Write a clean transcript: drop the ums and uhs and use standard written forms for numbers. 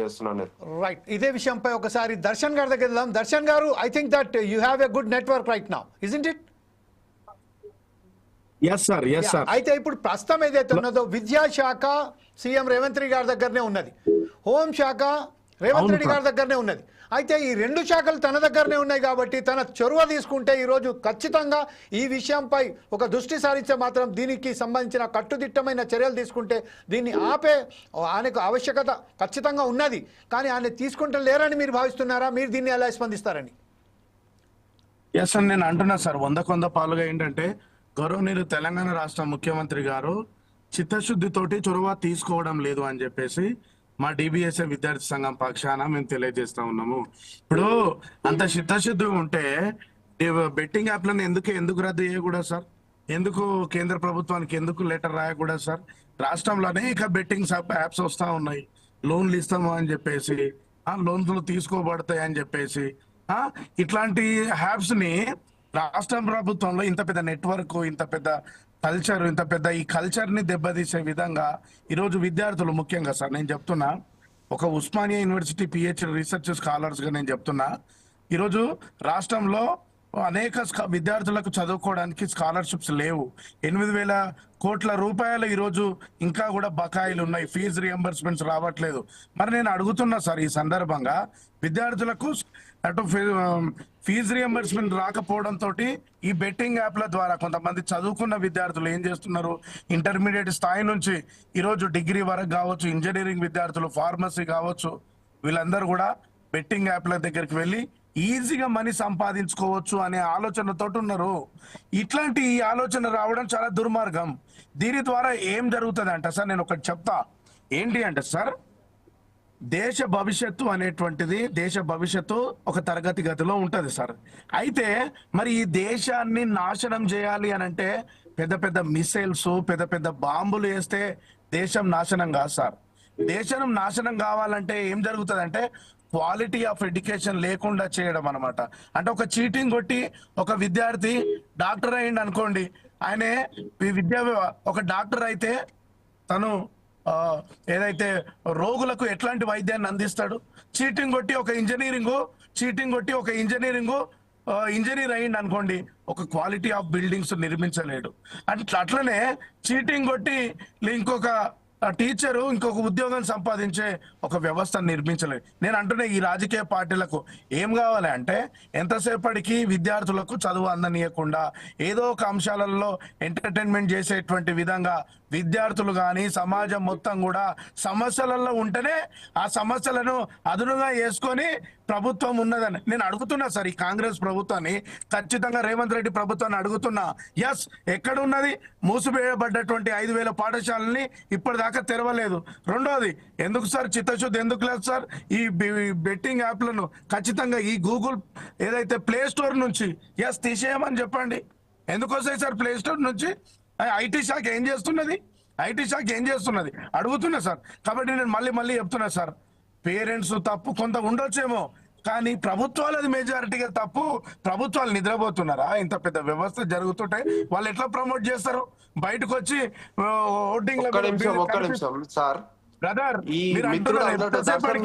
తెలియజేస్తున్నాను. రైట్, ఇదే విషయంపై ఒకసారి దర్శన్ గారి దగ్గర వెళ్దాం. దర్శన్ గారు, I think that you have a good network right now, isn't it? Yes sir, yes sir. అయితే ఇప్పుడు ప్రస్తుతం ఏదైతే ఉన్నదో విద్యాశాఖ సీఎం రేవంత్ రెడ్డి గారి దగ్గరనే ఉన్నది, హోంశాఖ రేవంత్ రెడ్డి గారి దగ్గరనే ఉన్నది. అయితే ఈ రెండు శాఖలు తన దగ్గరనే ఉన్నాయి కాబట్టి తన చొరవ తీసుకుంటే ఈరోజు ఖచ్చితంగా ఈ విషయంపై ఒక దృష్టి సారిస్తే మాత్రం దీనికి సంబంధించిన కట్టుదిట్టమైన చర్యలు తీసుకుంటే దీన్ని ఆపే ఆయనకు ఆవశ్యకత ఖచ్చితంగా ఉన్నది. కానీ ఆయన తీసుకుంటే లేరని మీరు భావిస్తున్నారా? మీరు దీన్ని ఎలా స్పందిస్తారని? ఎస్ అని నేను అంటున్నా సార్. 100 పాలుగా ఏంటంటే గౌరవనీయులు తెలంగాణ రాష్ట్ర ముఖ్యమంత్రి గారు చిత్తశుద్ధితోటి చొరవ తీసుకోవడం లేదు అని చెప్పేసి మా డిబిఎస్ఏ విద్యార్థి సంఘం పక్షాన మేము తెలియజేస్తా ఉన్నాము. ఇప్పుడు అంత చిత్తశుద్ధి ఉంటే బెట్టింగ్ యాప్లను ఎందుకు రద్దు చేయకూడదు సార్? ఎందుకు కేంద్ర ప్రభుత్వానికి ఎందుకు లెటర్ రాయకూడదు సార్? రాష్ట్రంలో అనేక బెట్టింగ్ యాప్స్ వస్తూ ఉన్నాయి. లోన్లు ఇస్తాము అని చెప్పేసి, లోన్లు తీసుకోబడతాయి అని చెప్పేసి, ఇట్లాంటి యాప్స్ ని రాష్ట్ర ప్రభుత్వంలో ఇంత పెద్ద నెట్వర్క్, ఇంత పెద్ద కల్చర్, ఇంత పెద్ద ఈ కల్చర్ ని దెబ్బతీసే విధంగా ఈరోజు విద్యార్థులు ముఖ్యంగా సార్ నేను చెప్తున్నా, ఒక Osmania university PhD research scholars గా నేను చెప్తున్నా, ఈరోజు రాష్ట్రంలో అనేక విద్యార్థులకు చదువుకోవడానికి స్కాలర్షిప్స్ లేవు. 8,000 కోట్ల రూపాయలు ఈరోజు ఇంకా కూడా బకాయిలు ఉన్నాయి, ఫీజు రియంబర్స్మెంట్స్ రావట్లేదు. మరి నేను అడుగుతున్నా సార్, ఈ సందర్భంగా విద్యార్థులకు అటు ఫీజు రియంబర్స్మెంట్ రాకపోవడంతో ఈ బెట్టింగ్ యాప్ల ద్వారా కొంతమంది చదువుకున్న విద్యార్థులు ఏం చేస్తున్నారు, ఇంటర్మీడియట్ స్థాయి నుంచి ఈరోజు డిగ్రీ వరకు కావచ్చు, ఇంజనీరింగ్ విద్యార్థులు, ఫార్మసీ కావచ్చు, వీళ్ళందరూ కూడా బెట్టింగ్ యాప్ల దగ్గరికి వెళ్ళి ఈజీగా మనీ సంపాదించుకోవచ్చు అనే ఆలోచనతో ఉన్నారు. ఇట్లాంటి ఈ ఆలోచన రావడం చాలా దుర్మార్గం. దీని ద్వారా ఏం జరుగుతుంది అంటే సార్, నేను ఒకటి చెప్తా. ఏంటి అంటే సార్, దేశ భవిష్యత్తు అనేటువంటిది, దేశ భవిష్యత్తు ఒక తరగతి గతిలో ఉంటది సార్. అయితే మరి ఈ దేశాన్ని నాశనం చేయాలి అని అంటే పెద్ద పెద్ద మిసైల్స్, పెద్ద పెద్ద బాంబులు వేస్తే దేశం నాశనం కాదు సార్. దేశం నాశనం కావాలంటే ఏం జరుగుతుంది అంటే క్వాలిటీ ఆఫ్ ఎడ్యుకేషన్ లేకుండా చేయడం అనమాట. అంటే ఒక చీటింగ్ కొట్టి ఒక విద్యార్థి డాక్టర్ అయ్యిండు అనుకోండి, ఆయనే ఒక డాక్టర్ అయితే తను ఏదైతే రోగులకు ఎట్లాంటి వైద్యాన్ని అందిస్తాడు? చీటింగ్ కొట్టి ఒక ఇంజనీర్ అయ్యిండు అనుకోండి, ఒక క్వాలిటీ ఆఫ్ బిల్డింగ్స్ నిర్మించలేడు. అట్లనే చీటింగ్ కొట్టి ఇంకొక టీచరు ఇంకొక ఉద్యోగం సంపాదించే ఒక వ్యవస్థ నిర్మించలేదు. నేను అంటున్నా, ఈ రాజకీయ పార్టీలకు ఏం కావాలి అంటే ఎంతసేపటికి విద్యార్థులకు చదువు అందనీయకుండా ఏదో ఒక అంశాలలో ఎంటర్టైన్మెంట్ చేసేటువంటి విధంగా విద్యార్థులు కానీ సమాజం మొత్తం కూడా సమస్యలలో ఉంటేనే ఆ సమస్యలను అదునుగా వేసుకొని ప్రభుత్వం ఉన్నదని నేను అడుగుతున్నా సార్. ఈ కాంగ్రెస్ ప్రభుత్వాన్ని, ఖచ్చితంగా రేవంత్ రెడ్డి ప్రభుత్వాన్ని అడుగుతున్నా. ఎస్, ఎక్కడున్నది? మూసివేయబడ్డటువంటి 5,000 పాఠశాలని ఇప్పటిదాకా తెరవలేదు. రెండోది, ఎందుకు సార్ చిత్తశుద్ధి ఎందుకు లేదు సార్? ఈ బెట్టింగ్ యాప్లను ఖచ్చితంగా ఈ గూగుల్ ఏదైతే ప్లే స్టోర్ నుంచి తీసేయమని చెప్పండి. ఎందుకు వస్తాయి సార్ ప్లే స్టోర్ నుంచి? ఐటీ శాఖ ఏం చేస్తున్నది అడుగుతున్నా సార్. కాబట్టి నేను మళ్ళీ చెప్తున్నా సార్, పేరెంట్స్ తప్పు కొంత ఉండొచ్చేమో, కానీ ప్రభుత్వాలది మెజారిటీగా తప్పు. ప్రభుత్వాలు నిద్రపోతున్నారా? ఇంత పెద్ద వ్యవస్థ జరుగుతుంటే వాళ్ళు ఎట్లా ప్రమోట్ చేస్తారు? బయటకు వచ్చి ఓటింగ్ ఒక్క నిమిషం సార్. బ్రదర్, ఈ మీరు మిత్రుడు అంటున్నారు